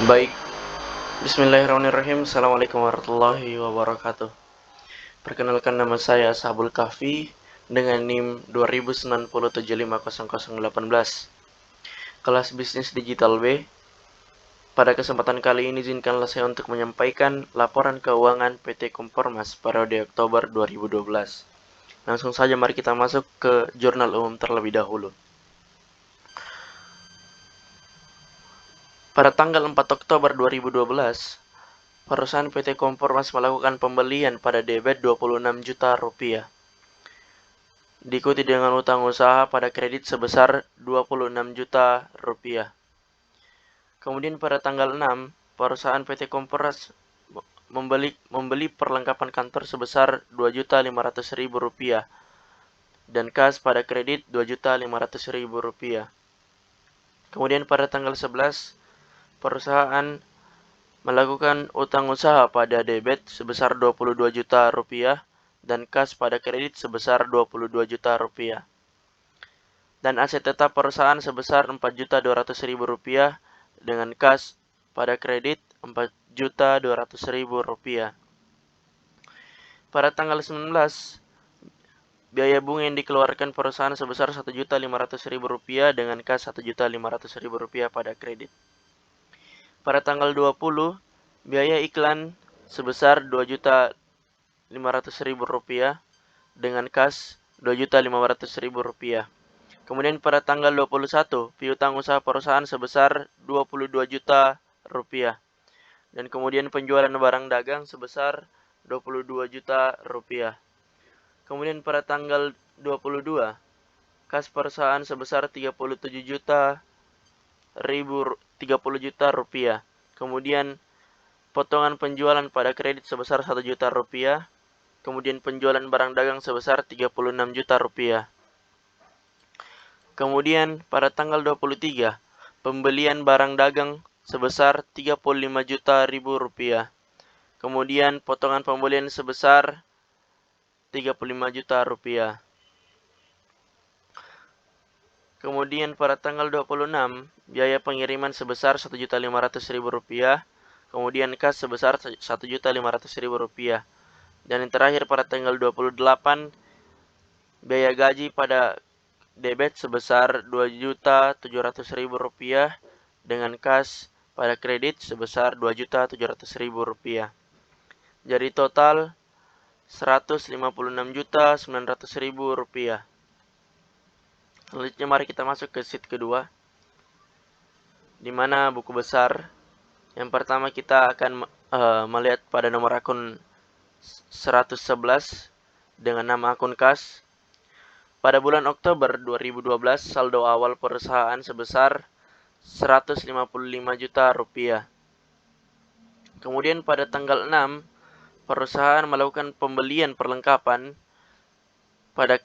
Baik, bismillahirrahmanirrahim. Assalamualaikum warahmatullahi wabarakatuh. Perkenalkan, nama saya Ashabul Kahfi dengan NIM 2090750018. Kelas Bisnis Digital B. Pada kesempatan kali ini izinkanlah saya untuk menyampaikan laporan keuangan PT Kompormas periode Oktober 2012. Langsung saja mari kita masuk ke jurnal umum terlebih dahulu. Pada tanggal 4 Oktober 2012, perusahaan PT Kompormas melakukan pembelian pada debit 26 juta rupiah. Diikuti dengan utang usaha pada kredit sebesar 26 juta rupiah. Kemudian pada tanggal 6, perusahaan PT Kompormas membeli perlengkapan kantor sebesar 2.500.000 rupiah dan kas pada kredit 2.500.000 rupiah. Kemudian pada tanggal 11, perusahaan melakukan utang usaha pada debit sebesar 22 juta rupiah dan kas pada kredit sebesar 22 juta rupiah. Dan aset tetap perusahaan sebesar 4.200.000 rupiah dengan kas pada kredit 4.200.000 rupiah. Pada tanggal 19, biaya bunga yang dikeluarkan perusahaan sebesar 1.500.000 rupiah dengan kas 1.500.000 rupiah pada kredit. Pada tanggal 20, biaya iklan sebesar 2.500.000 rupiah dengan kas 2.500.000 rupiah. Kemudian pada tanggal 21, piutang usaha perusahaan sebesar 22 juta rupiah. Dan kemudian penjualan barang dagang sebesar 22 juta rupiah. Kemudian pada tanggal 22, kas perusahaan sebesar 30 juta rupiah. Kemudian potongan penjualan pada kredit sebesar 1 juta rupiah. Kemudian penjualan barang dagang sebesar 36 juta rupiah. Kemudian pada tanggal 23, pembelian barang dagang sebesar 35 juta ribu rupiah. Kemudian potongan pembelian sebesar 35 juta rupiah. Kemudian pada tanggal 26, biaya pengiriman sebesar 1.500.000 rupiah. Kemudian kas sebesar 1.500.000 rupiah. Dan yang terakhir pada tanggal 28, biaya gaji pada debit sebesar 2.700.000 rupiah dengan kas pada kredit sebesar 2.700.000 rupiah. Jadi total 156.900.000 rupiah. Selanjutnya mari kita masuk ke sheet kedua, di mana buku besar. Yang pertama kita akan melihat pada nomor akun 111 dengan nama akun kas. Pada bulan Oktober 2012, saldo awal perusahaan sebesar 155 juta rupiah. Kemudian pada tanggal 6, perusahaan melakukan pembelian perlengkapan pada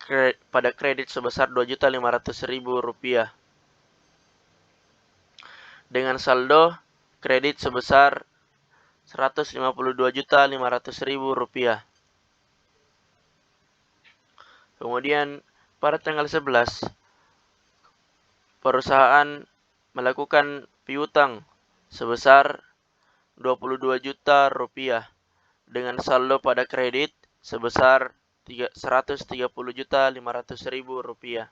kredit sebesar 2.500.000 rupiah dengan saldo kredit sebesar 152.500.000 rupiah. Kemudian pada tanggal 11, perusahaan melakukan piutang sebesar 22 juta rupiah dengan saldo pada kredit sebesar 130.500.000 rupiah.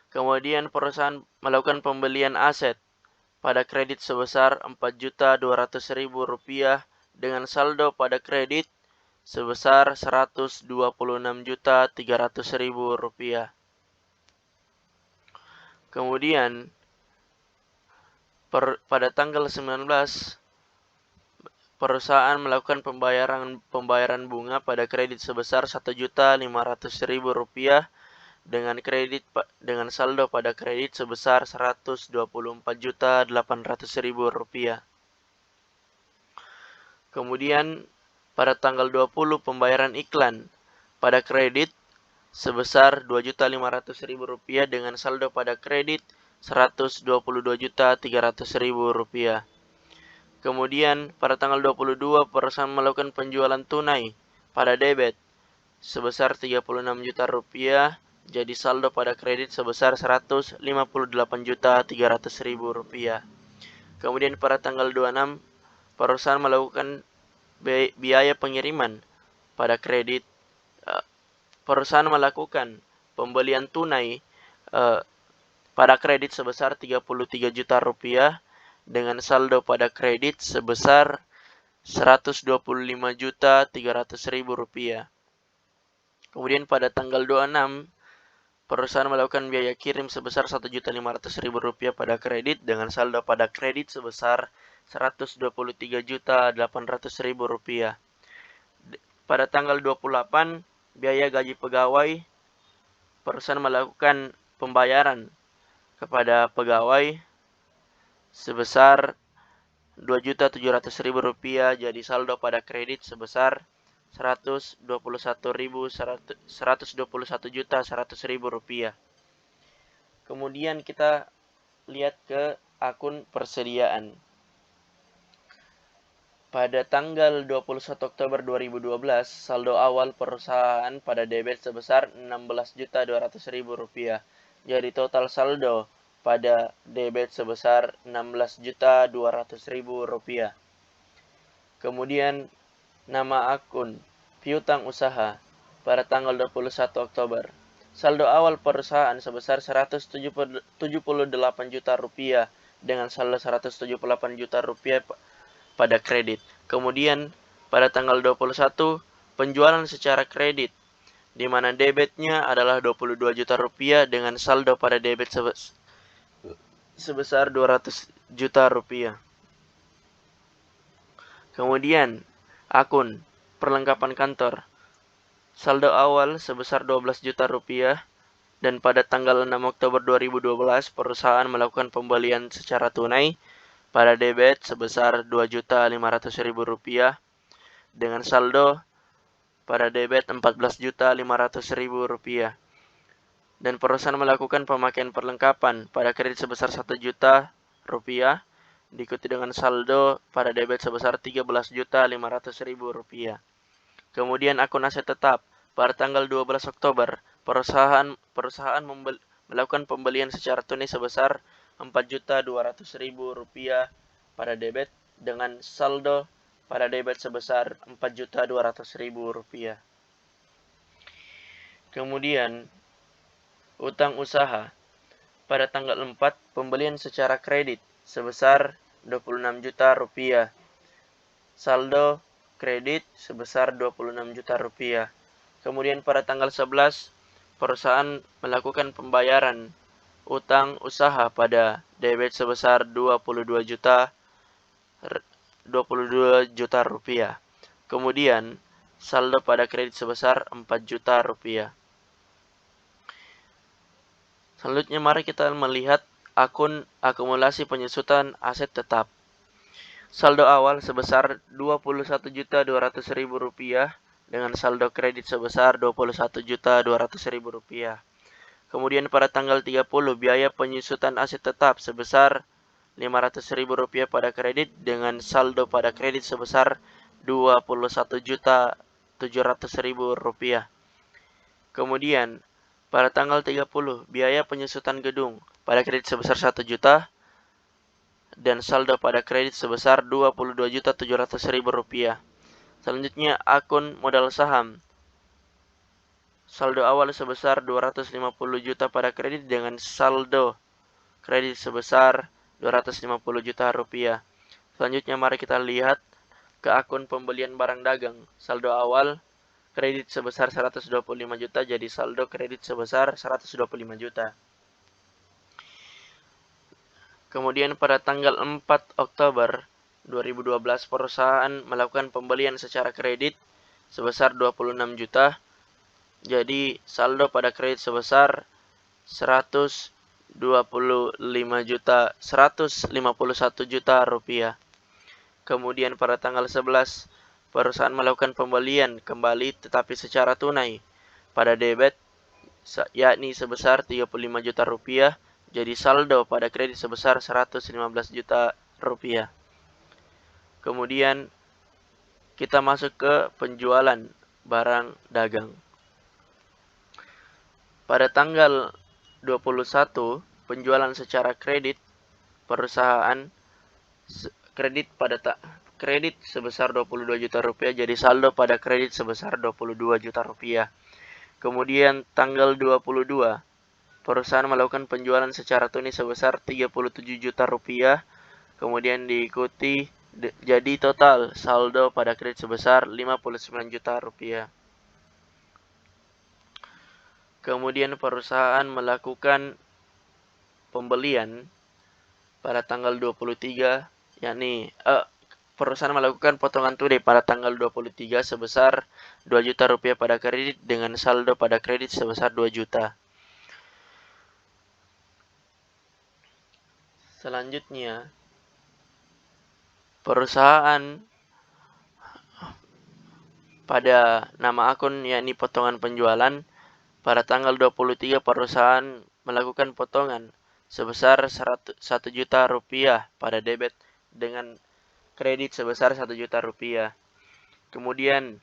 Kemudian perusahaan melakukan pembelian aset pada kredit sebesar 4.200.000 rupiah dengan saldo pada kredit sebesar 126.300.000 rupiah. Kemudian pada tanggal 19, perusahaan melakukan pembayaran bunga pada kredit sebesar 1.500.000 rupiah dengan saldo pada kredit sebesar 124.800.000 rupiah. Kemudian pada tanggal 20, pembayaran iklan pada kredit sebesar 2.500.000 rupiah dengan saldo pada kredit 122.300.000 rupiah. Kemudian pada tanggal 22, perusahaan melakukan penjualan tunai pada debit sebesar 36 juta rupiah, jadi saldo pada kredit sebesar 158.300.000 rupiah. Kemudian pada tanggal 26, perusahaan melakukan biaya pengiriman pada kredit. Perusahaan melakukan pembelian tunai pada kredit sebesar 33 juta rupiah dengan saldo pada kredit sebesar 125.300.000 rupiah. Kemudian pada tanggal 26, perusahaan melakukan biaya kirim sebesar 1.500.000 rupiah pada kredit dengan saldo pada kredit sebesar 123.800.000 rupiah. Pada tanggal 28, biaya gaji pegawai, perusahaan melakukan pembayaran kepada pegawai sebesar 2.700.000 rupiah, jadi saldo pada kredit sebesar 121.100.000 rupiah. Kemudian kita lihat ke akun persediaan. Pada tanggal 21 Oktober 2012, saldo awal perusahaan pada debit sebesar 16.200.000 rupiah. Jadi total saldo pada debit sebesar 16.200.000 rupiah. Kemudian nama akun piutang usaha pada tanggal 21 Oktober. Saldo awal perusahaan sebesar 178 juta rupiah dengan saldo 178 juta rupiah pada kredit. Kemudian pada tanggal 21, penjualan secara kredit di mana debitnya adalah 22 juta rupiah dengan saldo pada debit sebesar 200 juta rupiah. Kemudian akun perlengkapan kantor. Saldo awal sebesar 12 juta rupiah dan pada tanggal 6 Oktober 2012 perusahaan melakukan pembelian secara tunai pada debit sebesar 2.500.000 rupiah dengan saldo pada debit 14.500.000 rupiah. Dan perusahaan melakukan pemakaian perlengkapan pada kredit sebesar 1 juta rupiah diikuti dengan saldo pada debit sebesar 13.500.000 rupiah. Kemudian akun aset tetap pada tanggal 12 Oktober perusahaan melakukan pembelian secara tunai sebesar 4.200.000 rupiah pada debit dengan saldo pada debit sebesar 4.200.000 rupiah. Kemudian utang usaha pada tanggal 4 pembelian secara kredit sebesar 26 juta rupiah. Saldo kredit sebesar 26 juta rupiah. Kemudian pada tanggal 11 perusahaan melakukan pembayaran utang usaha pada debit sebesar 22 juta rupiah. Kemudian saldo pada kredit sebesar 4 juta rupiah. Selanjutnya mari kita melihat akun akumulasi penyusutan aset tetap. Saldo awal sebesar 21.200.000 rupiah dengan saldo kredit sebesar 21.200.000 rupiah. Kemudian pada tanggal 30 biaya penyusutan aset tetap sebesar 500.000 rupiah pada kredit dengan saldo pada kredit sebesar 21.700.000 rupiah. Kemudian pada tanggal 30 biaya penyusutan gedung pada kredit sebesar 1 juta dan saldo pada kredit sebesar 22.700.000 rupiah. Selanjutnya akun modal saham. Saldo awal sebesar 250 juta pada kredit dengan saldo kredit sebesar 250 juta rupiah. Selanjutnya mari kita lihat ke akun pembelian barang dagang. Saldo awal kredit sebesar 125 juta jadi saldo kredit sebesar 125 juta. Kemudian pada tanggal 4 Oktober 2012 perusahaan melakukan pembelian secara kredit sebesar 26 juta. Jadi saldo pada kredit sebesar 151 juta rupiah. Kemudian pada tanggal 11 perusahaan melakukan pembelian kembali tetapi secara tunai pada debit yakni sebesar 35 juta rupiah. Jadi saldo pada kredit sebesar 115 juta rupiah. Kemudian kita masuk ke penjualan barang dagang. Pada tanggal 21 penjualan secara kredit perusahaan kredit sebesar 22 juta rupiah jadi saldo pada kredit sebesar 22 juta rupiah. Kemudian tanggal 22, perusahaan melakukan penjualan secara tunai sebesar 37 juta rupiah. Kemudian diikuti jadi total saldo pada kredit sebesar 59 juta rupiah. Kemudian perusahaan melakukan pembelian pada tanggal 23, yakni perusahaan melakukan potongan tunai pada tanggal 23 sebesar 2 juta rupiah pada kredit dengan saldo pada kredit sebesar 2 juta. Selanjutnya, perusahaan pada nama akun yakni potongan penjualan pada tanggal 23 perusahaan melakukan potongan sebesar 1 juta rupiah pada debit dengan kredit sebesar 1 juta rupiah. Kemudian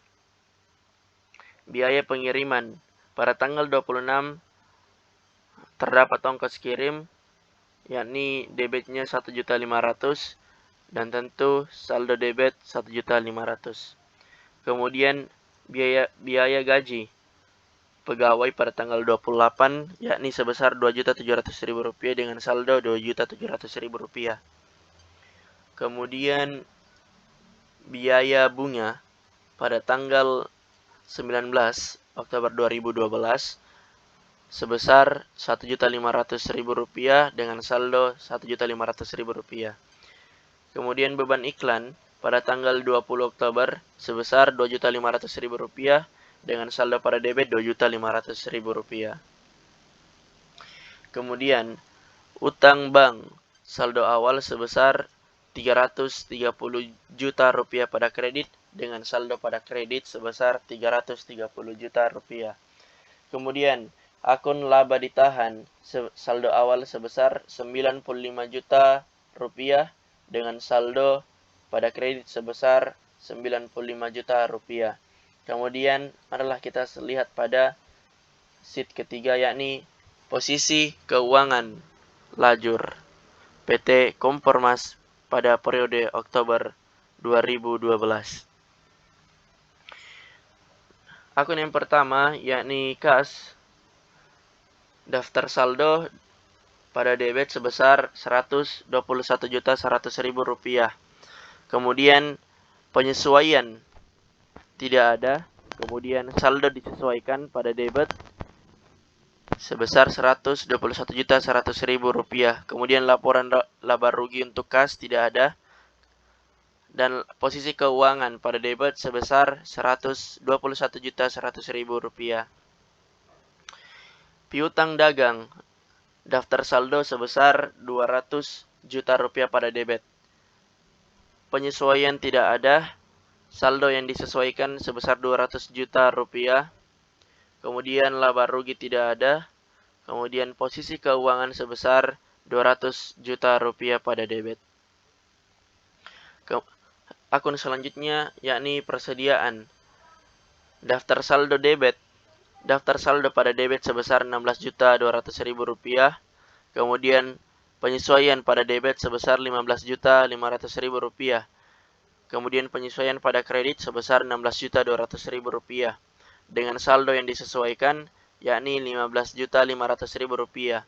biaya pengiriman pada tanggal 26 terdapat ongkos kirim yakni debitnya 1.500.000 dan tentu saldo debit 1.500.000. Kemudian biaya gaji pegawai pada tanggal 28 yakni sebesar 2.700.000 rupiah dengan saldo 2.700.000 rupiah. Kemudian biaya bunga pada tanggal 19 Oktober 2012 sebesar 1.500.000 rupiah dengan saldo 1.500.000 rupiah. Kemudian beban iklan pada tanggal 20 Oktober sebesar 2.500.000 rupiah dengan saldo pada debit 2.500.000 rupiah. Kemudian utang bank saldo awal sebesar 330 juta rupiah pada kredit dengan saldo pada kredit sebesar 330 juta rupiah. Kemudian akun laba ditahan saldo awal sebesar 95 juta rupiah dengan saldo pada kredit sebesar 95 juta rupiah. Kemudian marilah kita lihat pada sheet ketiga yakni posisi keuangan lajur PT Kompormas pada periode Oktober 2012. Akun yang pertama yakni kas daftar saldo pada debit sebesar 121.100.000 rupiah. Kemudian penyesuaian tidak ada. Kemudian saldo disesuaikan pada debit sebesar 121.100.000 rupiah. Kemudian laporan laba rugi untuk kas tidak ada. Dan posisi keuangan pada debit sebesar 121.100.000 rupiah. Piutang dagang daftar saldo sebesar 200 juta rupiah pada debit. Penyesuaian tidak ada. Saldo yang disesuaikan sebesar 200 juta rupiah. Kemudian laba rugi tidak ada. Kemudian posisi keuangan sebesar 200 juta rupiah pada debit. Akun selanjutnya yakni persediaan. Daftar saldo debit. Daftar saldo pada debit sebesar 16.200.000 rupiah. Kemudian penyesuaian pada debit sebesar 15.500.000 rupiah. Kemudian penyesuaian pada kredit sebesar 16.200.000 rupiah. Dengan saldo yang disesuaikan yakni 15.500.000 rupiah.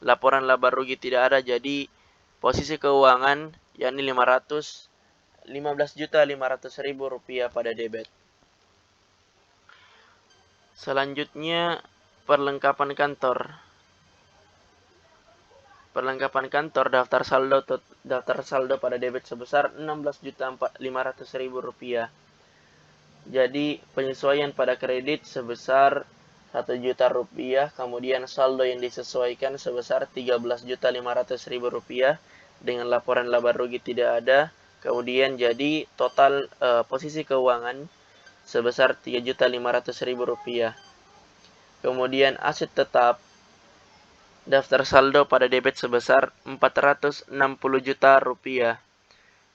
Laporan laba rugi tidak ada jadi posisi keuangan yakni 15.500.000 rupiah pada debit. Selanjutnya perlengkapan kantor. Perlengkapan kantor daftar saldo pada debit sebesar 16.500.000 rupiah. Jadi penyesuaian pada kredit sebesar 1 juta rupiah, kemudian saldo yang disesuaikan sebesar 13.500.000 rupiah dengan laporan laba rugi tidak ada. Kemudian jadi total posisi keuangan sebesar 3.500.000 rupiah. Kemudian aset tetap daftar saldo pada debit sebesar 460 juta rupiah.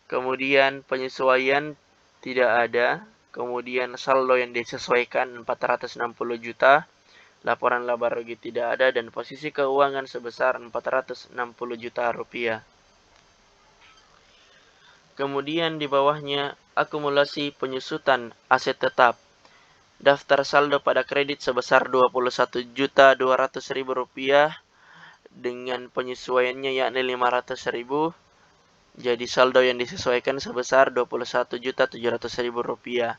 Kemudian penyesuaian tidak ada. Kemudian saldo yang disesuaikan 460 juta. Laporan laba rugi tidak ada dan posisi keuangan sebesar 460 juta rupiah. Kemudian di bawahnya akumulasi penyusutan aset tetap. Daftar saldo pada kredit sebesar Rp21.200.000 dengan penyesuaiannya yakni Rp500.000. Jadi saldo yang disesuaikan sebesar Rp21.700.000.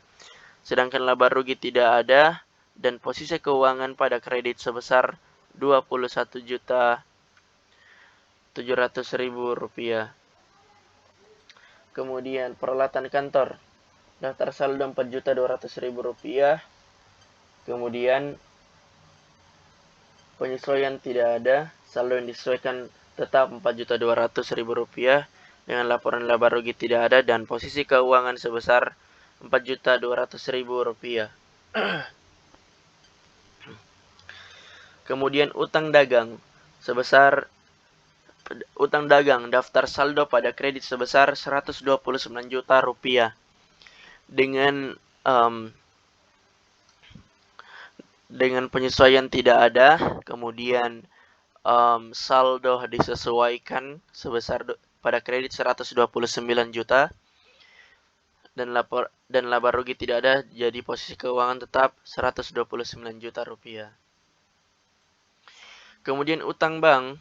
Sedangkan laba rugi tidak ada dan posisi keuangan pada kredit sebesar Rp21.700.000. Kemudian peralatan kantor. Daftar saldo Rp4.200.000. Kemudian penyesuaian tidak ada. Saldo yang disesuaikan tetap Rp4.200.000 dengan laporan laba rugi tidak ada dan posisi keuangan sebesar Rp4.200.000. Kemudian utang dagang sebesar utang dagang daftar saldo pada kredit sebesar Rp129 juta dengan penyesuaian tidak ada. Kemudian saldo disesuaikan sebesar pada kredit 129 juta dan laba rugi tidak ada, jadi posisi keuangan tetap Rp129 juta. Kemudian utang bank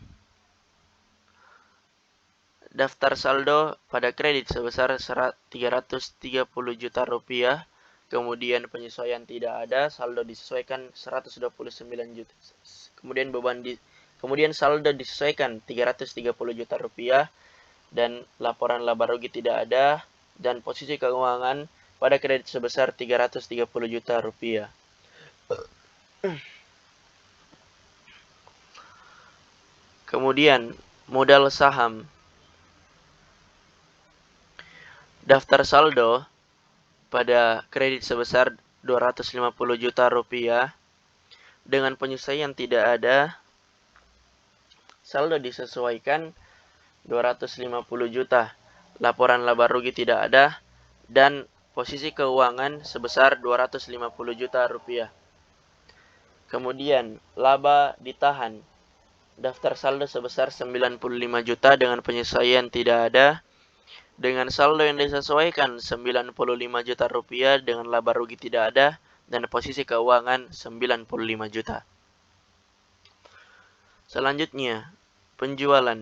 daftar saldo pada kredit sebesar Rp330 juta. Kemudian penyesuaian tidak ada, saldo disesuaikan 129 juta. Kemudian saldo disesuaikan Rp330 juta dan laporan laba rugi tidak ada dan posisi keuangan pada kredit sebesar Rp330 juta. Kemudian modal saham. Daftar saldo pada kredit sebesar Rp250 juta dengan penyesuaian tidak ada. Saldo disesuaikan Rp250 juta. Laporan laba rugi tidak ada dan posisi keuangan sebesar Rp250 juta. Kemudian laba ditahan. Daftar saldo sebesar Rp95 juta dengan penyesuaian tidak ada. Dengan saldo yang disesuaikan Rp95 juta dengan laba rugi tidak ada dan posisi keuangan Rp95 juta. Selanjutnya, penjualan.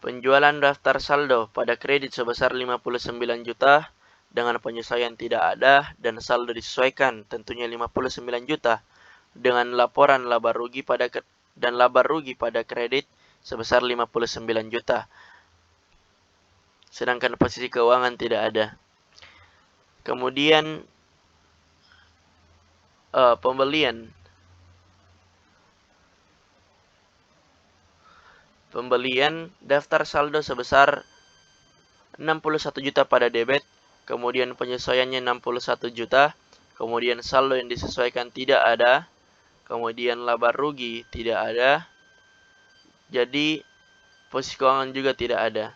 Penjualan daftar saldo pada kredit sebesar Rp59 juta dengan penyesuaian tidak ada dan saldo disesuaikan tentunya Rp59 juta dengan laporan laba rugi pada kredit sebesar Rp59 juta. Sedangkan posisi keuangan tidak ada. Kemudian pembelian daftar saldo sebesar Rp61 juta pada debit, kemudian penyesuaiannya Rp61 juta, kemudian saldo yang disesuaikan tidak ada, kemudian laba rugi tidak ada, jadi posisi keuangan juga tidak ada.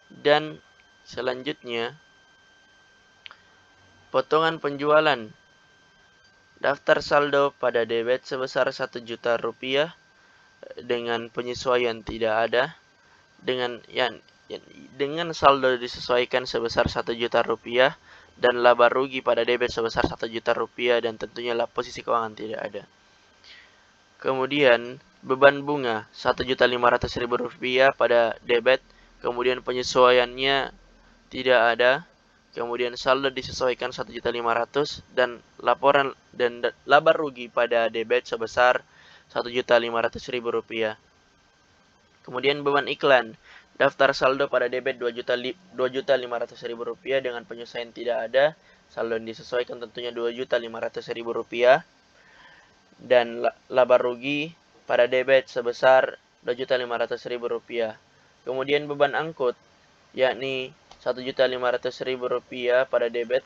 Dan selanjutnya, potongan penjualan. Daftar saldo pada debit sebesar Rp1 juta dengan penyesuaian tidak ada. Dengan saldo disesuaikan sebesar Rp1 juta dan laba rugi pada debit sebesar Rp1 juta dan tentunya posisi keuangan tidak ada. Kemudian beban bunga Rp1.500.000 pada debit, kemudian penyesuaiannya tidak ada, kemudian saldo disesuaikan Rp1.500.000 dan laba rugi pada debit sebesar Rp1.500.000. Kemudian beban iklan, daftar saldo pada debit Rp2.500.000 dengan penyesuaian tidak ada, saldo yang disesuaikan tentunya Rp2.500.000 dan laba rugi pada debit sebesar Rp2.500.000. Kemudian beban angkut yakni Rp1.500.000 pada debit,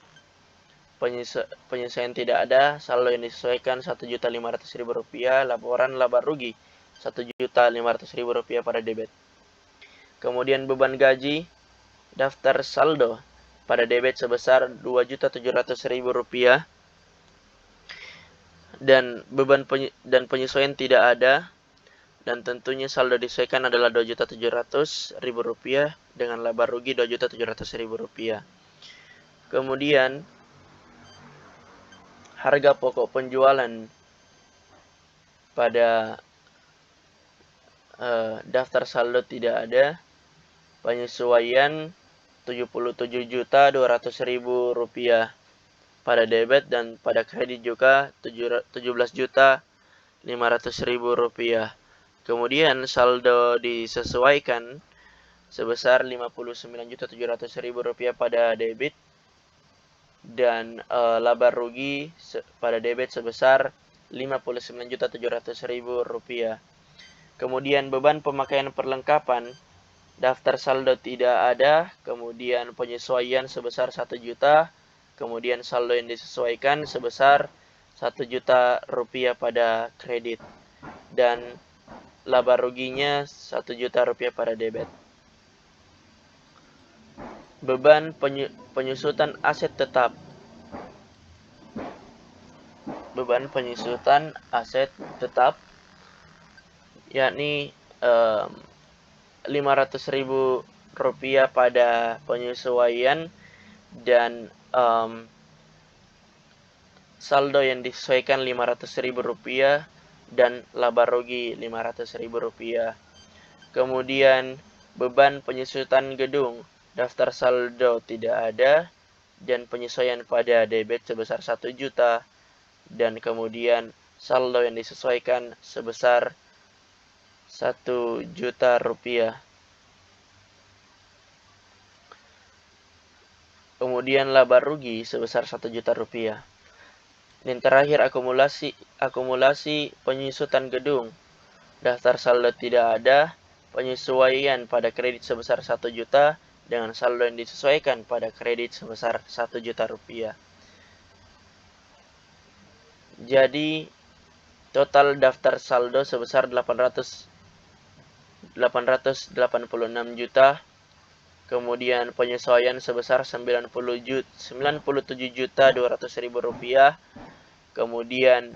penyesuaian tidak ada, saldo yang disesuaikan Rp1.500.000, laporan laba rugi Rp1.500.000 pada debit. Kemudian beban gaji, daftar saldo pada debit sebesar Rp2.700.000 dan penyesuaian tidak ada, dan tentunya saldo disesuaikan adalah Rp2.700.000 dengan laba rugi Rp2.700.000. Kemudian harga pokok penjualan pada daftar saldo tidak ada, penyesuaian Rp77.200.000 pada debit, dan pada kredit juga Rp17.500.000. Kemudian saldo disesuaikan sebesar Rp59.700.000 pada debit, dan laba rugi pada debit sebesar Rp59.700.000. Kemudian beban pemakaian perlengkapan daftar saldo tidak ada, kemudian penyesuaian sebesar 1 juta, kemudian saldo yang disesuaikan sebesar Rp1.000.000 pada kredit, dan laba ruginya Rp1.000.000 pada debit. Beban penyusutan aset tetap. Beban penyusutan aset tetap yakni Rp500.000 pada penyesuaian, dan saldo yang disesuaikan Rp500.000 dan laba rugi Rp500.000. Kemudian beban penyusutan gedung daftar saldo tidak ada, dan penyesuaian pada debit sebesar 1 juta, dan kemudian saldo yang disesuaikan sebesar Rp1.000.000. Kemudian laba rugi sebesar Rp1.000.000. Dan terakhir akumulasi penyusutan gedung. Daftar saldo tidak ada, penyesuaian pada kredit sebesar 1 juta dengan saldo yang disesuaikan pada kredit sebesar Rp1.000.000. Jadi total daftar saldo sebesar 886 juta, kemudian penyesuaian sebesar Rp97.200.000, kemudian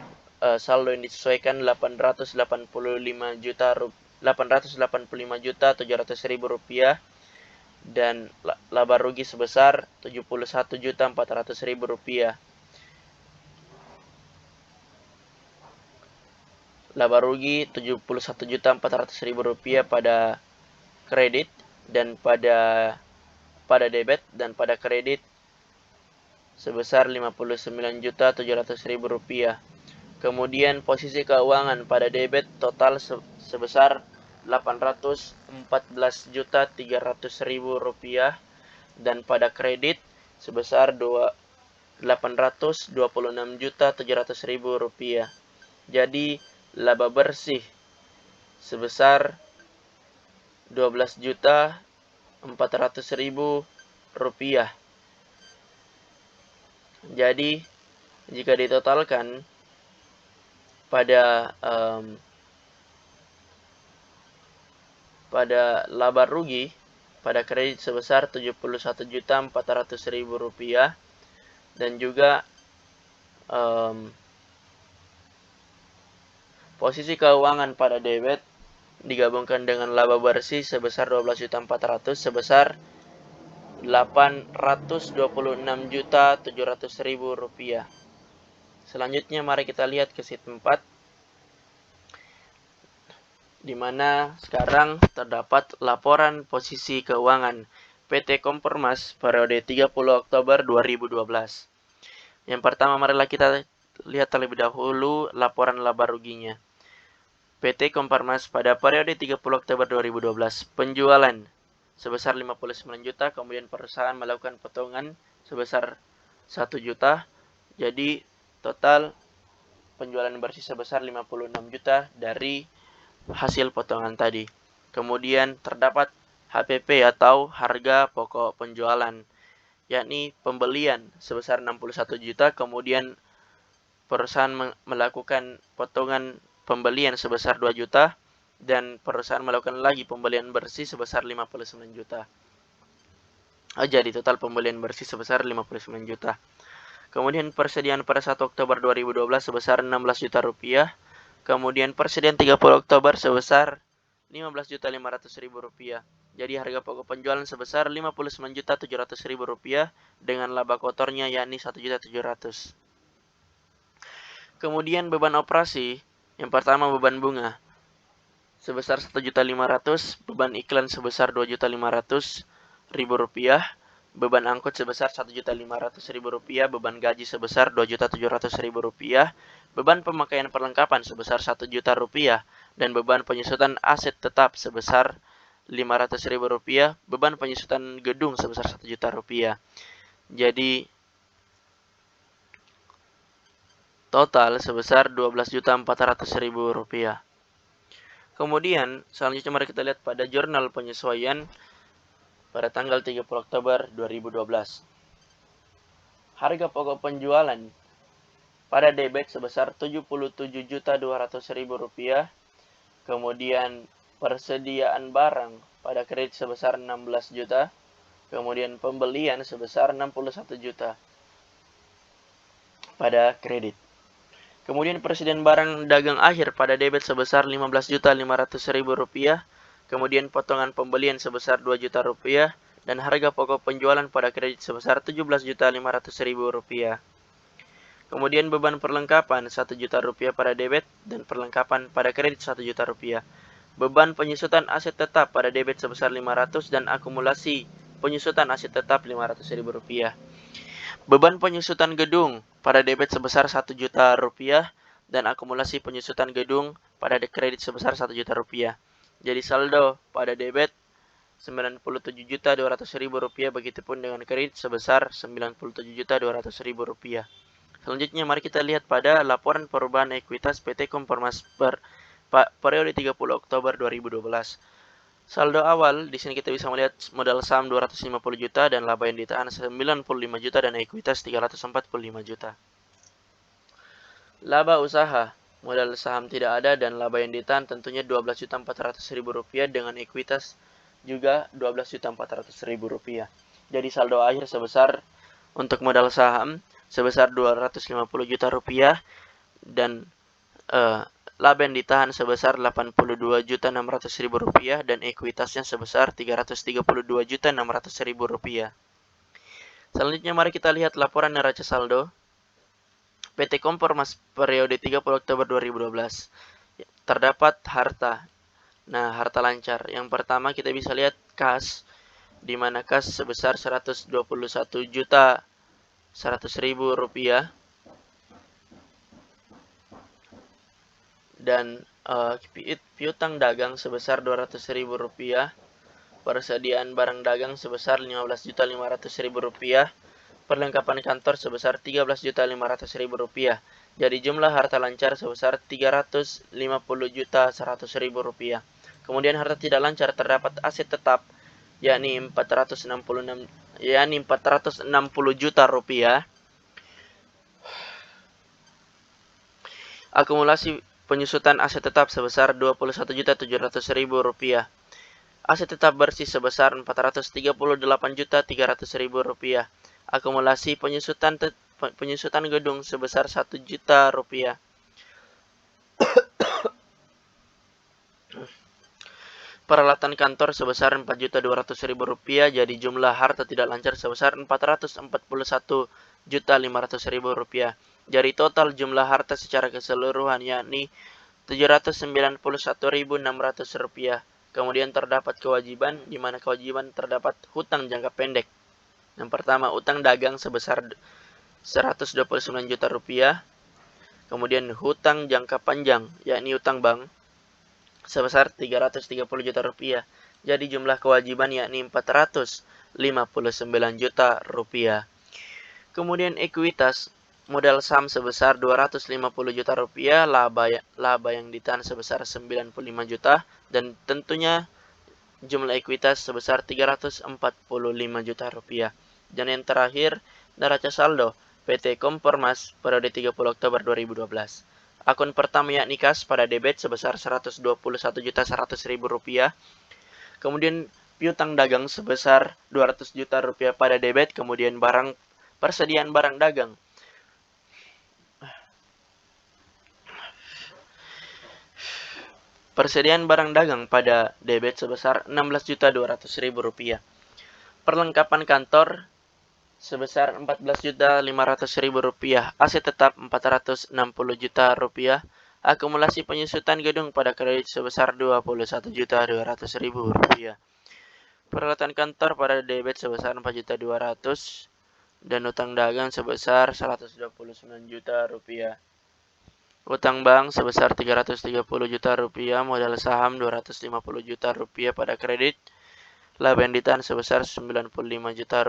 saldo yang disesuaikan Rp885.700.000, dan laba rugi sebesar Rp71.400.000. Laba rugi Rp71.400.000 pada kredit dan pada debit, dan pada kredit sebesar Rp59.700.000. Kemudian posisi keuangan pada debit total sebesar Rp814.300.000, dan pada kredit sebesar Rp826.700.000. Jadi laba bersih sebesar Rp12.400.000. Jadi jika ditotalkan pada laba rugi pada kredit sebesar Rp71.400.000, dan juga posisi keuangan pada debit digabungkan dengan laba bersih sebesar Rp12.400.000 sebesar Rp826.700.000. Selanjutnya mari kita lihat ke sheet 4, di mana sekarang terdapat laporan posisi keuangan PT Kompermas periode 30 Oktober 2012. Yang pertama, marilah kita lihat terlebih dahulu laporan laba ruginya. PT Kompermas pada periode 30 Oktober 2012, penjualan sebesar 59 juta, kemudian perusahaan melakukan potongan sebesar 1 juta, jadi total penjualan bersih sebesar 56 juta dari hasil potongan tadi. Kemudian terdapat HPP atau harga pokok penjualan, yakni pembelian sebesar 61 juta, kemudian perusahaan melakukan potongan pembelian sebesar 2 juta, dan perusahaan melakukan lagi pembelian bersih sebesar 59 juta. Jadi total pembelian bersih sebesar 59 juta. Kemudian persediaan pada 1 Oktober 2012 sebesar 16 juta rupiah. Kemudian persediaan 30 Oktober sebesar Rp15.500.000. Jadi harga pokok penjualan sebesar Rp59.700.000 dengan laba kotornya yakni Rp1.700.000. Kemudian beban operasi, yang pertama beban bunga sebesar Rp1.500.000, beban iklan sebesar Rp2.500.000, beban angkut sebesar Rp1.500.000, beban gaji sebesar Rp2.700.000, beban pemakaian perlengkapan sebesar Rp1.000.000, dan beban penyusutan aset tetap sebesar Rp500.000, beban penyusutan gedung sebesar Rp1.000.000. Jadi total sebesar Rp12.400.000. Kemudian selanjutnya mari kita lihat pada jurnal penyesuaian pada tanggal 30 Oktober 2012. Harga pokok penjualan pada debit sebesar Rp77.200.000. Kemudian persediaan barang pada kredit sebesar 16 juta. Kemudian pembelian sebesar 61 juta pada kredit. Kemudian persediaan barang dagang akhir pada debit sebesar Rp15.500.000. Kemudian potongan pembelian sebesar Rp2 juta dan harga pokok penjualan pada kredit sebesar Rp17.500.000. Kemudian beban perlengkapan Rp1 juta pada debit dan perlengkapan pada kredit Rp1 juta. Beban penyusutan aset tetap pada debit sebesar 500 dan akumulasi penyusutan aset tetap Rp500.000. Beban penyusutan gedung pada debit sebesar Rp1 juta dan akumulasi penyusutan gedung pada kredit sebesar Rp1 juta. Jadi saldo pada debit Rp97.200.000, begitupun dengan kredit sebesar Rp97.200.000. Selanjutnya mari kita lihat pada laporan perubahan ekuitas PT Komformas per periode 30 Oktober 2012. Saldo awal, di sini kita bisa melihat modal saham 250 juta dan laba yang ditahan 95 juta dan ekuitas 345 juta. Laba usaha, modal saham tidak ada dan laba yang ditahan tentunya Rp12.400.000 dengan ekuitas juga Rp12.400.000. Jadi saldo akhir sebesar untuk modal saham sebesar Rp250 juta dan laba yang ditahan sebesar Rp82.600.000 dan ekuitasnya sebesar Rp332.600.000. Selanjutnya mari kita lihat laporan neraca saldo PT Komformas periode 30 Oktober 2012. Terdapat harta. Nah, harta lancar. Yang pertama kita bisa lihat kas, di mana kas sebesar Rp121.100.000 dan piutang dagang sebesar Rp200.000, persediaan barang dagang sebesar Rp15.500.000, perlengkapan kantor sebesar Rp13.500.000. Jadi jumlah harta lancar sebesar Rp350.100.000. Kemudian harta tidak lancar terdapat aset tetap yakni Rp460 juta. Akumulasi penyusutan aset tetap sebesar Rp21.700.000. Aset tetap bersih sebesar Rp438.300.000. Akumulasi penyusutan gedung sebesar Rp1 juta. Peralatan kantor sebesar Rp4.200.000. Jadi jumlah harta tidak lancar sebesar Rp441.500.000. Jadi total jumlah harta secara keseluruhan yakni Rp791.600. Kemudian terdapat kewajiban, di mana kewajiban terdapat hutang jangka pendek. Yang pertama, utang dagang sebesar Rp129 juta. Kemudian hutang jangka panjang, yakni hutang bank, sebesar Rp330 juta. Jadi jumlah kewajiban yakni Rp459 juta. Kemudian ekuitas, modal saham sebesar Rp250 juta, laba yang ditahan sebesar Rp95 juta, dan tentunya jumlah ekuitas sebesar Rp345 juta. Dan yang terakhir, neraca saldo PT Komformas periode 30 Oktober 2012. Akun pertama yakni kas pada debit sebesar Rp121.100.000. Kemudian piutang dagang sebesar Rp200 juta pada debit. Kemudian persediaan barang dagang Persediaan barang dagang pada debit sebesar Rp16.200.000. Perlengkapan kantor sebesar Rp14.500.000. Aset tetap Rp460 juta. Akumulasi penyusutan gedung pada kredit sebesar Rp21.200.000. Peralatan kantor pada debit sebesar Rp4.200.000 dan utang dagang sebesar Rp129 juta. Utang bank sebesar Rp330 juta, modal saham Rp250 juta pada kredit, laba yang ditahan sebesar Rp95 juta,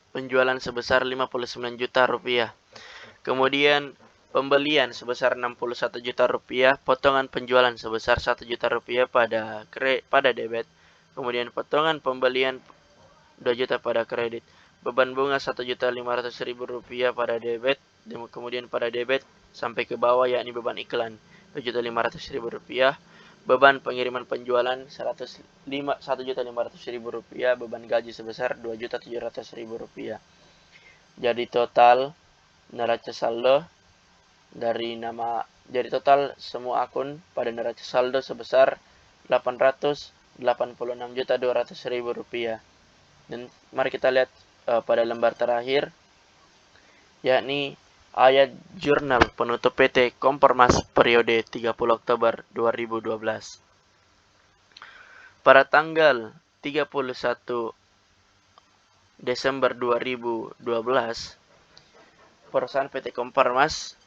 penjualan sebesar Rp59 juta. Kemudian pembelian sebesar Rp61 juta, potongan penjualan sebesar Rp1 juta pada debit, kemudian potongan pembelian Rp2 juta pada kredit. Beban bunga Rp1.500.000 pada debit, kemudian pada debit sampai ke bawah yakni beban iklan Rp2.500.000, beban pengiriman penjualan Rp1.500.000, beban gaji sebesar Rp2.700.000. Jadi total neraca saldo jadi total semua akun pada neraca saldo sebesar Rp886.200.000. Dan mari kita lihat pada lembar terakhir, yakni ayat jurnal penutup PT Kompormas periode 30 Oktober 2012. Pada tanggal 31 Desember 2012, perusahaan PT Kompormas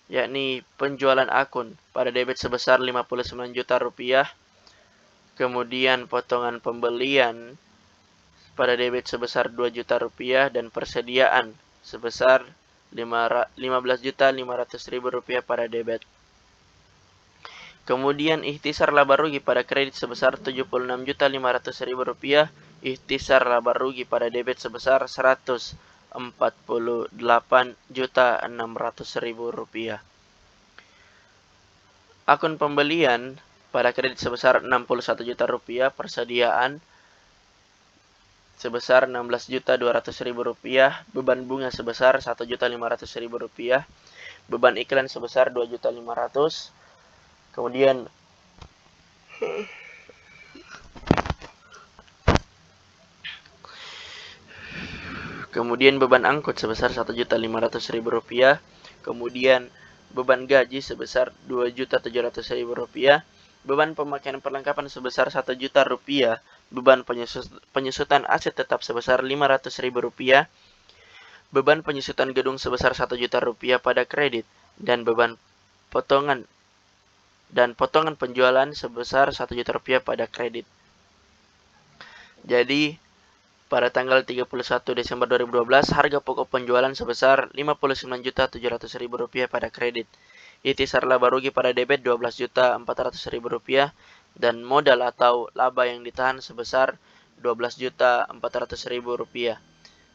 yakni penjualan akun pada debit sebesar Rp59 juta, kemudian potongan pembelian pada debit sebesar Rp2 juta dan persediaan sebesar Rp15.500.000 pada debit. Kemudian ikhtisar laba rugi pada kredit sebesar Rp76.500.000, ikhtisar laba rugi pada debit sebesar Rp148.600.000. Akun pembelian pada kredit sebesar Rp61 juta, persediaan sebesar Rp16.200.000, beban bunga sebesar Rp1.500.000, beban iklan sebesar Rp2.500.000, kemudian beban angkut sebesar Rp1.500.000, kemudian beban gaji sebesar Rp2.700.000, beban pemakaian perlengkapan sebesar Rp1 juta, beban penyusutan aset tetap sebesar Rp500.000, beban penyusutan gedung sebesar Rp1 juta pada kredit, dan beban potongan penjualan sebesar Rp1 juta pada kredit. Jadi, pada tanggal 31 Desember 2012, harga pokok penjualan sebesar Rp59.700.000 pada kredit. Ikhtisar laba rugi pada debit Rp12.400.000 dan modal atau laba yang ditahan sebesar Rp12.400.000.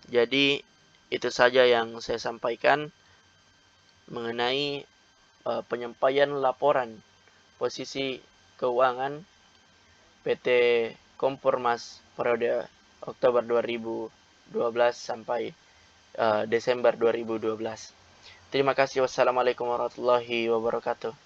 Jadi itu saja yang saya sampaikan mengenai penyampaian laporan posisi keuangan PT Kompormas periode Oktober 2012 sampai Desember 2012. Terima kasih. Wassalamualaikum warahmatullahi wabarakatuh.